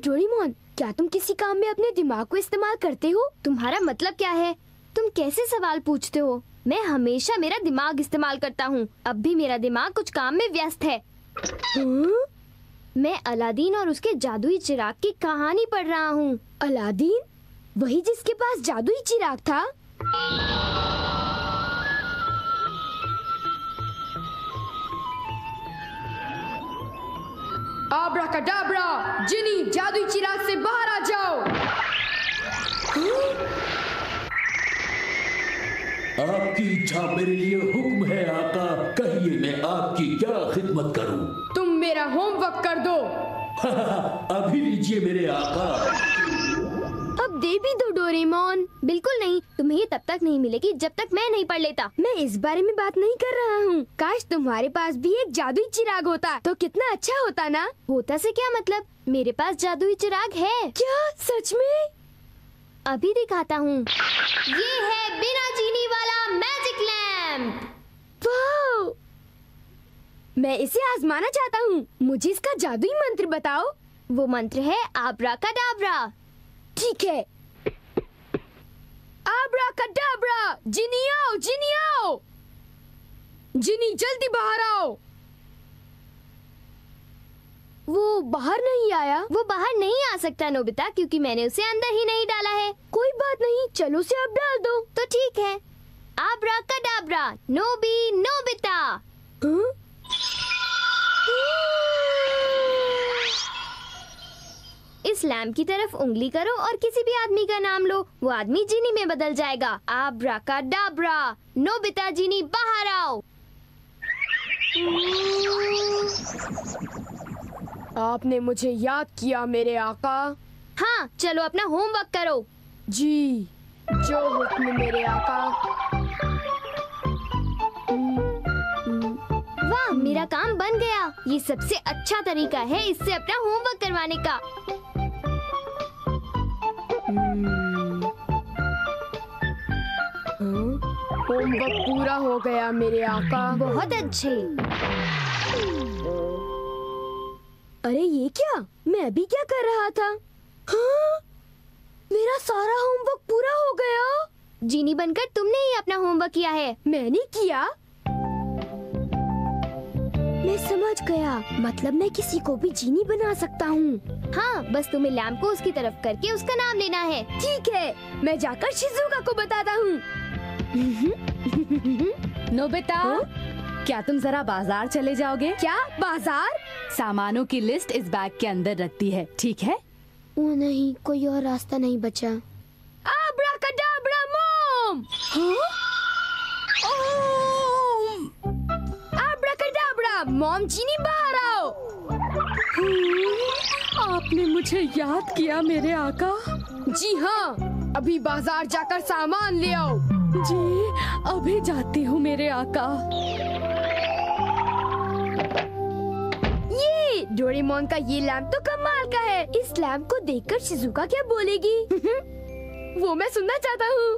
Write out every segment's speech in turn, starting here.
Doraemon, क्या तुम किसी काम में अपने दिमाग को इस्तेमाल करते हो? तुम्हारा मतलब क्या है? तुम कैसे सवाल पूछते हो? मैं हमेशा मेरा दिमाग इस्तेमाल करता हूँ। अब भी मेरा दिमाग कुछ काम में व्यस्त है। मैं अलादीन और उसके जादुई चिराग की कहानी पढ़ रहा हूँ। अलादीन? वही जिसके पास जादुई चिराग था? आब्राकाडाब्रा, जिनी जादुई चिराग से बाहर आ जाओ। आपकी इच्छा मेरे लिए हुक्म है आका। कहिए मैं आपकी क्या खिदमत करूं? तुम मेरा होमवर्क कर दो। अभी लीजिए मेरे आका। अब दे भी दो डोरेमोन। बिल्कुल नहीं, तुम्हें ये तब तक नहीं मिलेगी जब तक मैं नहीं पढ़ लेता। मैं इस बारे में बात नहीं कर रहा हूँ। काश तुम्हारे पास भी एक जादुई चिराग होता तो कितना अच्छा होता ना। होता से क्या मतलब? मेरे पास जादुई चिराग है। क्या सच में? अभी दिखाता हूँ। ये है बिना जीनी वाला मैजिक लैम्प। वाह! मैं इसे आजमाना चाहता हूँ। मुझे इसका जादुई मंत्र बताओ। वो मंत्र है आब्राकाडाब्रा। ठीक है। आब्राकाडाब्रा, जिनी आओ, जिनी आओ। जिनी जल्दी बाहर आओ। वो बाहर नहीं आया। वो बाहर नहीं आ सकता नोबिता, क्योंकि मैंने उसे अंदर ही नहीं डाला है। कोई बात नहीं, चलो उसे अब डाल दो। तो ठीक है। आब्राकाडाब्रा, नोबी नोबिता। हाँ? इस लैम्प की तरफ उंगली करो और किसी भी आदमी का नाम लो। वो आदमी जीनी में बदल जाएगा। आब्राकाडाब्रा, नोबिता जीनी बाहर आओ। आपने मुझे याद किया मेरे आका। हाँ, चलो अपना होमवर्क करो। जी, जो हुक्म मेरे आका। वाह, मेरा काम बन गया। ये सबसे अच्छा तरीका है इससे अपना होमवर्क करवाने का। होमवर्क पूरा हो गया मेरे आका। बहुत अच्छे। अरे ये क्या? मैं अभी क्या कर रहा था? हाँ? मेरा सारा होमवर्क पूरा हो गया। जीनी बनकर तुमने ही अपना होमवर्क किया है। मैंने किया? मैं समझ गया। मतलब मैं किसी को भी जीनी बना सकता हूँ। हाँ, बस तुम्हें लैम्प को उसकी तरफ करके उसका नाम लेना है। ठीक है, मैं जाकर शिजुका को बताता हूँ। नोबिता, क्या तुम जरा बाजार चले जाओगे? क्या बाजार? सामानों की लिस्ट इस बैग के अंदर रखती है, ठीक है? ओ नहीं, कोई और रास्ता नहीं बचा। आब्राकाडाब्रा मॉम! हाँ? आब्राकाडाब्रा मॉम, जीनी बाहर आओ। आपने मुझे याद किया मेरे आका। जी हाँ, अभी बाजार जाकर सामान ले आओ। जी, अभी जाती हूँ मेरे आका। ये डोरेमोन का ये लैम्प तो कमाल का है। इस लैम्प को देखकर शिजुका क्या बोलेगी? वो मैं सुनना चाहता हूँ।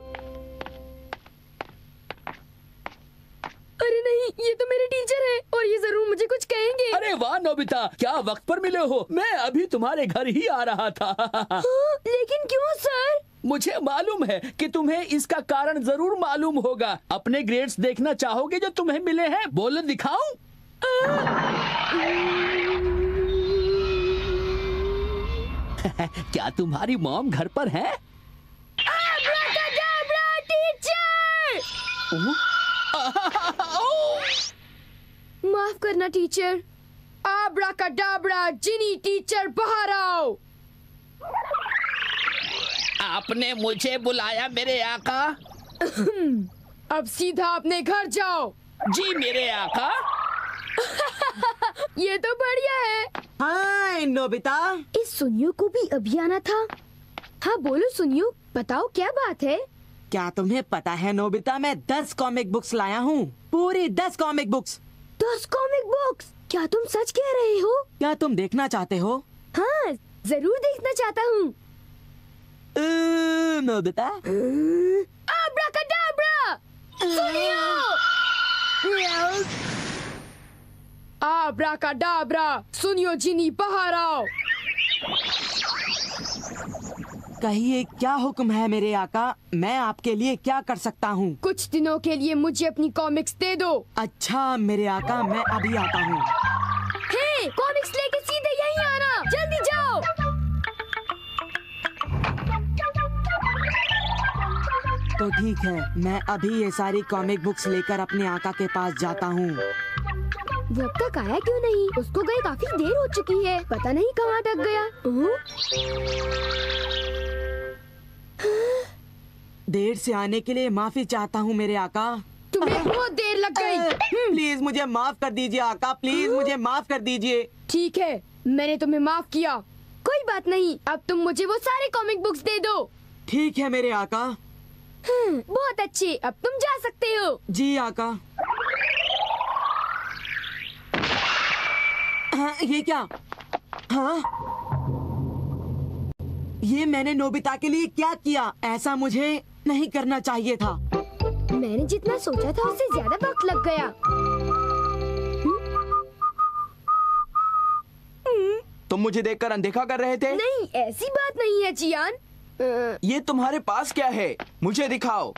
अरे नहीं, ये तो मेरे टीचर है और ये जरूर मुझे कुछ कहेंगे। अरे वाह नोबिता, क्या वक्त पर मिले हो। मैं अभी तुम्हारे घर ही आ रहा था। हाँ, लेकिन क्यों सर? मुझे मालूम है कि तुम्हें इसका कारण जरूर मालूम होगा। अपने ग्रेड्स देखना चाहोगे जो तुम्हें मिले हैं? बोलो दिखाऊं? क्या तुम्हारी मॉम घर पर है? आब्राकाडाब्रा टीचर! माफ करना टीचर। आब्राकाडाब्रा, जिनी टीचर बाहर आओ। आपने मुझे बुलाया मेरे आका? अब सीधा अपने घर जाओ। जी मेरे आका। ये तो बढ़िया है। हाय नोबिता। इस सुनियो को भी अभी आना था। हाँ बोलो सुनियो, बताओ क्या बात है? क्या तुम्हें पता है नोबिता, मैं 10 कॉमिक बुक्स लाया हूँ। पूरी 10 कॉमिक बुक्स। 10 comic books? क्या तुम सच कह रहे हो? क्या तुम देखना चाहते हो? हाँ, जरूर देखना चाहता हूँ। नोबिता। आब्राकाडाब्रा! सुनियो! आब्राकाडाब्रा, सुनियो जिनी बाहर आओ। कहिए क्या हुक्म है मेरे आका, मैं आपके लिए क्या कर सकता हूँ? कुछ दिनों के लिए मुझे अपनी कॉमिक्स दे दो। अच्छा मेरे आका, मैं अभी आता हूँ। हे, कॉमिक्स लेके सीधे यहीं आना, जल्दी जाओ। तो ठीक है, मैं अभी ये सारी कॉमिक बुक्स लेकर अपने आका के पास जाता हूँ। वो अब तक आया क्यों नहीं? उसको गए काफी देर हो चुकी है, पता नहीं कहाँ अटक गया। देर से आने के लिए माफी चाहता हूँ मेरे आका। तुम्हें बहुत देर लग गई। प्लीज मुझे माफ कर दीजिए आका, प्लीज मुझे माफ कर दीजिए। ठीक है, मैंने तुम्हें माफ किया। कोई बात नहीं, अब तुम मुझे वो सारे कॉमिक बुक्स दे दो। ठीक है मेरे आका। बहुत अच्छे, अब तुम जा सकते हो। जी आका। हाँ, ये क्या? हाँ, ये मैंने नोबिता के लिए क्या किया? ऐसा मुझे नहीं करना चाहिए था। मैंने जितना सोचा था उससे ज्यादा वक्त लग गया। तुम मुझे देखकर अनदेखा कर रहे थे? नहीं, ऐसी बात नहीं है जियान। ये तुम्हारे पास क्या है? मुझे दिखाओ।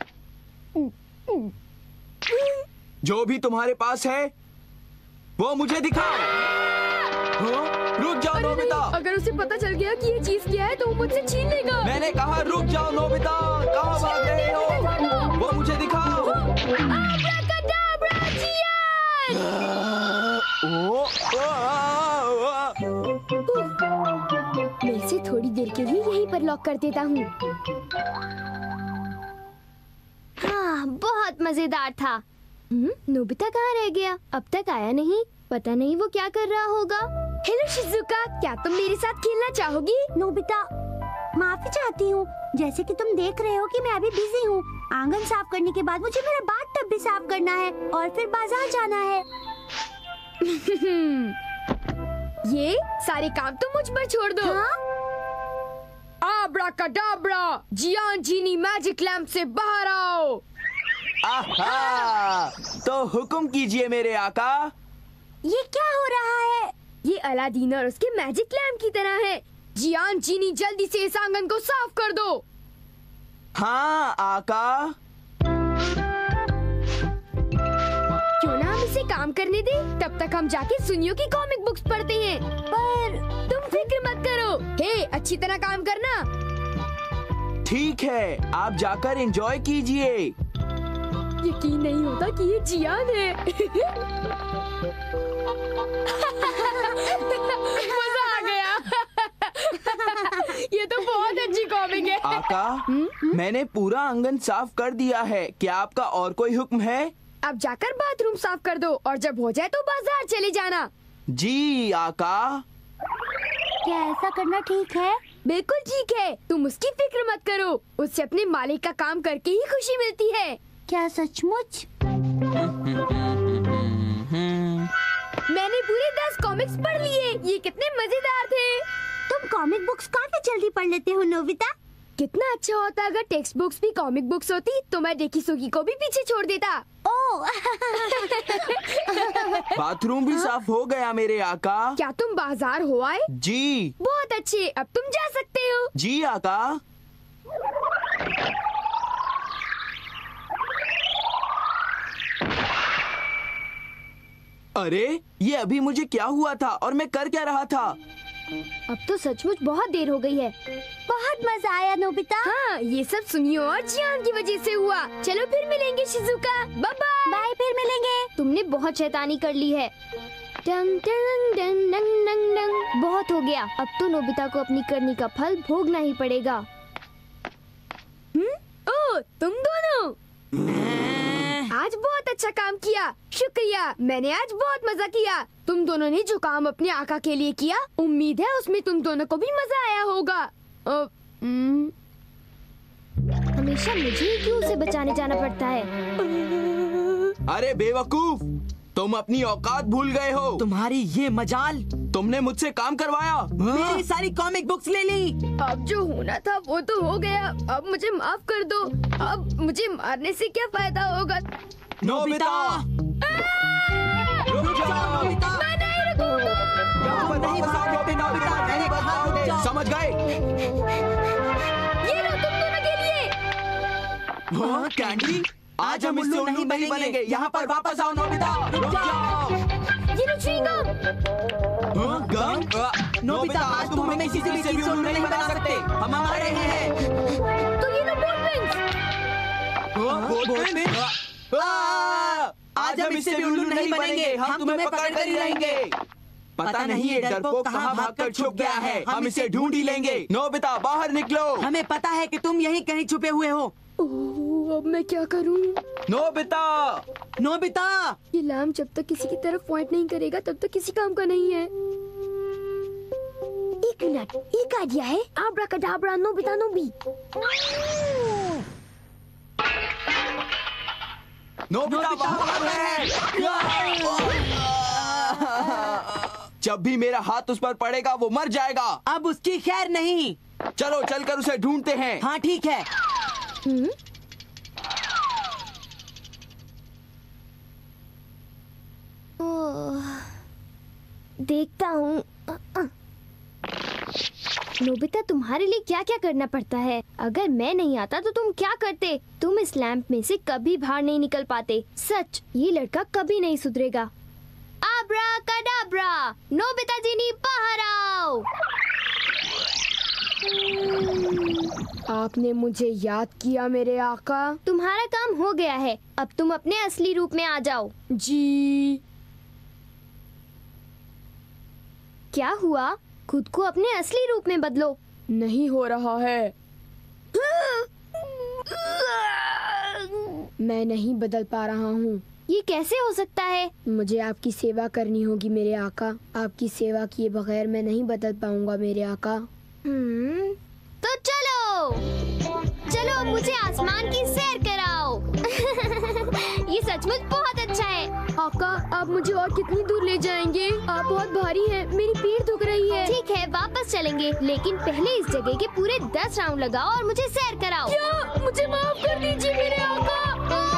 जो भी तुम्हारे पास है वो मुझे दिखाओ। हाँ? रुक जाओ नोबिता। अगर उसे पता चल गया कि ये चीज क्या है तो वो मुझसे छीन लेगा। मैंने कहा रुक जाओ नोबिता, कहाँ भाग रहे हो? वो मुझे दिखाओ। अब्राकडाब्रा, जियान! मैं इसे थोड़ी देर के लिए यहीं पर लॉक कर देता हूँ। हाँ, बहुत मजेदार था। नोबिता कहाँ रह गया? अब तक आया नहीं। पता नहीं वो क्या कर रहा होगा। हेलो शिजुका, क्या तुम मेरे साथ खेलना चाहोगी? नोबिता, माफी चाहती हूँ। जैसे कि तुम देख रहे हो कि मैं अभी बिजी हूँ। आंगन साफ करने के बाद मुझे मेरा बाथटब भी साफ करना है और फिर बाजार जाना है। ये सारे काम तुम मुझ पर छोड़ दो। आब्राकाडाब्रा, जियान जीनी मैजिक लैंप से बाहर आओ। आहा, तो हुक्म कीजिए मेरे आका। ये क्या हो रहा है? ये अलादीन और उसके मैजिक लैंप की तरह है। जियान जीनी, जल्दी से इस आंगन को साफ कर दो। हाँ आका। क्यों ना हम इसे काम करने दे? तब तक हम जाके सुनियो की कॉमिक बुक्स पढ़ते हैं। पर तुम फिक्र मत करो। हे, अच्छी तरह काम करना। ठीक है, आप जाकर एंजॉय कीजिए। यकीन नहीं होता कि ये जियान है। मजा आ गया। ये तो बहुत अच्छी कॉमिक है। आका, मैंने पूरा आंगन साफ कर दिया है। क्या आपका और कोई हुक्म है? अब जाकर बाथरूम साफ कर दो और जब हो जाए तो बाजार चले जाना। जी आका। क्या ऐसा करना ठीक है? बिल्कुल ठीक है, तुम उसकी फिक्र मत करो। उससे अपने मालिक का काम करके ही खुशी मिलती है। क्या सचमुच? मैंने पूरे 10 कॉमिक्स पढ़ लिए। ये कितने मजेदार थे। तुम कॉमिक बुक्स काफी जल्दी पढ़ लेते हो नोबिता। कितना अच्छा होता अगर टेक्स्ट बुक्स भी कॉमिक बुक्स होती तो मैं डेकिसुगी को भी पीछे छोड़ देता। ओह। बाथरूम भी साफ हो गया मेरे आका। क्या तुम बाजार हो आए? जी। बहुत अच्छे, अब तुम जा सकते हो। जी आका। अरे, ये अभी मुझे क्या हुआ था और मैं कर क्या रहा था? अब तो सचमुच बहुत देर हो गई है। बहुत मजा आया नोबिता। हाँ, ये सब सुनियो और जियान की वजह से हुआ। चलो फिर मिलेंगे शिजुका। Bye bye. बाय, फिर मिलेंगे। तुमने बहुत शैतानी कर ली है। डंग डंग डंग डंग डंग डंग। बहुत हो गया। अब तो नोबिता को अपनी करनी का फल भोगना ही पड़ेगा। ओह, तुम दोनों आज बहुत अच्छा काम किया। शुक्रिया, मैंने आज बहुत मजा किया। तुम दोनों ने जो काम अपने आका के लिए किया, उम्मीद है उसमें तुम दोनों को भी मजा आया होगा। हमेशा मुझे ही क्यों उसे बचाने जाना पड़ता है? अरे बेवकूफ, तुम अपनी औकात भूल गए हो। तुम्हारी ये मजाल। तुमने मुझसे काम करवाया। मेरी सारी कॉमिक बुक्स ले ली। अब जो होना था वो तो हो गया। अब मुझे माफ कर दो। अब मुझे मारने से क्या फायदा होगा? नोबिता, रुक जाओ। मैं नहीं रुकूंगा। समझ गए? हाँ, कैंडी, आज हम इससे उल्लू नहीं बनेंगे। यहाँ पर वापस आओ नोबिता। रुक जाओ। ये लो च्युइंग गम। हाँ, गम? नोबिता, आज तुम हमें किसी से भी उल्लू नहीं बना सकते। हम हमारे हैं। तो ये लो बॉल पिंस। आज हम इससे भी उल्लू नहीं बनेंगे। हम तुम्हें पकड़ कर ही रहेंगे। पता नहीं ये डरपोक कहाँ भागकर छुप गया है। हम इसे ढूंढ ही लेंगे। नोबिता, बाहर निकलो। हमें पता है कि तुम यहीं कहीं छुपे हुए हो। ओह, अब मैं क्या करूं? नोबिता, नोबिता, ये लैम्प जब तक किसी की तरफ पॉइंट नहीं करेगा तब तक किसी काम का नहीं है। एक मिनट, एक आइडिया है। आब्राकडाब्रा नोबिता नोबी। नोबिता बाहर है। जब भी मेरा हाथ उस पर पड़ेगा वो मर जाएगा। अब उसकी खैर नहीं। चलो चलकर उसे ढूंढते हैं। हाँ ठीक है। देखता हूँ। नोबिता, तुम्हारे लिए क्या क्या करना पड़ता है। अगर मैं नहीं आता तो तुम क्या करते। तुम इस लैंप में से कभी बाहर नहीं निकल पाते। सच, ये लड़का कभी नहीं सुधरेगा। आब्राकडाब्रा, नोबिता जीनी बाहर आओ। आपने मुझे याद किया मेरे आका। तुम्हारा काम हो गया है। अब तुम अपने असली रूप में आ जाओ। जी। क्या हुआ? खुद को अपने असली रूप में बदलो। नहीं हो रहा है। मैं नहीं बदल पा रहा हूँ। ये कैसे हो सकता है? मुझे आपकी सेवा करनी होगी मेरे आका। आपकी सेवा किए बगैर मैं नहीं बदल पाऊंगा मेरे आका। तो चलो अब मुझे आसमान की सैर कराओ। ये सचमुच बहुत अच्छा है। आका, आप मुझे और कितनी दूर ले जाएंगे? आप बहुत भारी हैं, मेरी पीठ दुख रही है। ठीक है, वापस चलेंगे, लेकिन पहले इस जगह के पूरे 10 राउंड लगाओ और मुझे सैर कराओ। क्या? मुझे माफ कर दीजिए मेरे आका।